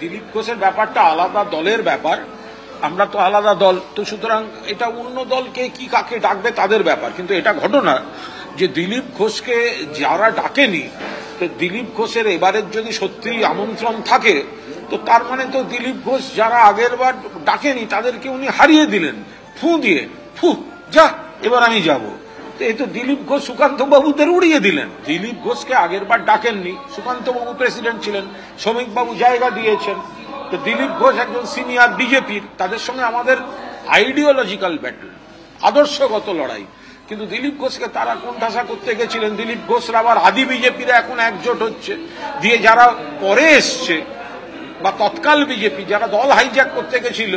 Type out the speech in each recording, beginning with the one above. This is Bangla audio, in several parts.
দিলীপ ঘোষের ব্যাপারটা আলাদা দলের ব্যাপার, আমরা তো আলাদা দল, তো সুতরাং এটা অন্য দলকে কি কাকে ডাকবে তাদের ব্যাপার। কিন্তু এটা ঘটনা যে দিলীপ ঘোষকে যারা ডাকেনি, তো দিলীপ ঘোষের এবারের যদি সত্যি আমন্ত্রণ থাকে, তো তার মানে তো দিলীপ ঘোষ যারা আগের বার ডাকেনি তাদেরকে উনি হারিয়ে দিলেন ফু দিয়ে, ফু যা এবার আমি যাব। এই তো দিলীপ ঘোষ সুকান্ত বাবুদের উড়িয়ে দিলেন। দিলীপ ঘোষকে আগের বার ডাকেননি, সুকান্ত বাবু প্রেসিডেন্ট ছিলেন, শ্রমিক বাবু জায়গা দিয়েছেন। তো দিলীপ ঘোষ একজন সিনিয়র বিজেপির, তাদের সঙ্গে আমাদের আইডিওলজিক্যাল ব্যাটল, আদর্শগত লড়াই। কিন্তু দিলীপ ঘোষকে তারা কোণঠাসা করতে গেছিলেন। দিলীপ ঘোষরা আবার আদি বিজেপিরা এখন একজোট হচ্ছে, দিয়ে যারা পরে এসছে বা তৎকাল বিজেপি যারা দল হাইজ্যাক করতে গেছিল,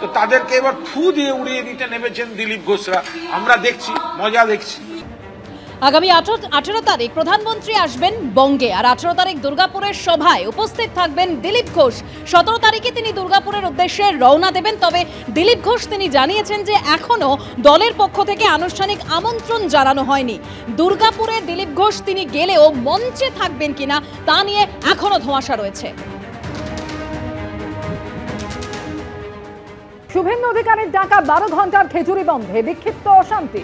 তো তাদেরকে এবার ফু দিয়ে উড়িয়ে দিতে নেমেছেন দিলীপ ঘোষরা। আমরা দেখছি, মজা দেখছি। আগামী 18 তারিখ প্রধানমন্ত্রী আসবেন বঙ্গে, আর 18 তারিখ দুর্গাপুরের সভায় উপস্থিত থাকবেন দিলীপ ঘোষ। 17 তারিখে তিনি দুর্গাপুরের উদ্দেশ্যে রওনা দেবেন। তবে দিলীপ ঘোষ তিনি জানিয়েছেন যে এখনো দলের পক্ষ থেকে আনুষ্ঠানিক আমন্ত্রণ জানানো হয়নি। দুর্গাপুরে দিলীপ ঘোষ তিনি গেলেও মঞ্চে থাকবেন কিনা তা নিয়ে এখনো ধোঁয়াশা রয়েছে। শুভেন্দু অধিকারীর ডাকা 12 ঘন্টার খেজুরি বন্ধে বিক্ষিপ্ত অশান্তি।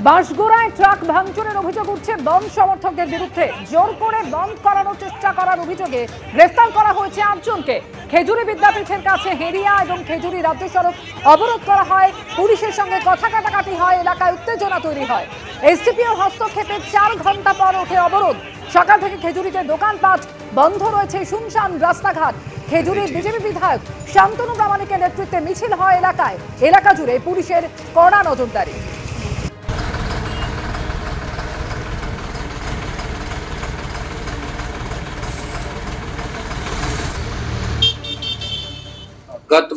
বাঁশগোড়ায় ট্রাক ভাঙচুরের অভিযোগ উঠছে বন সমর্থকদের বিরুদ্ধে। জোর করে বন্ধ করানোর চেষ্টা করার অভিযোগে গ্রেফতার করা হয়েছে 8 জনকে। খেজুরি বিদ্যাপীঠের কাছে হেরিয়া এবং খেজুরি রাজ্য সড়ক অবরোধ করা হয়, পুলিশের সঙ্গে কথা কাটাকাটি হয়, এলাকায় উত্তেজনা তৈরি হয়। এসডিপিওর হস্তক্ষেপে 4 ঘন্টা পর ওঠে অবরোধ। সকাল থেকে খেজুরিতে দোকানপাট বন্ধ রয়েছে, শুনশান রাস্তাঘাট। খেজুরির বিজেপি বিধায়ক শান্তনু প্রামাণিকের নেতৃত্বে মিছিল হয় এলাকায়। এলাকা জুড়ে পুলিশের কড়া নজরদারি। गत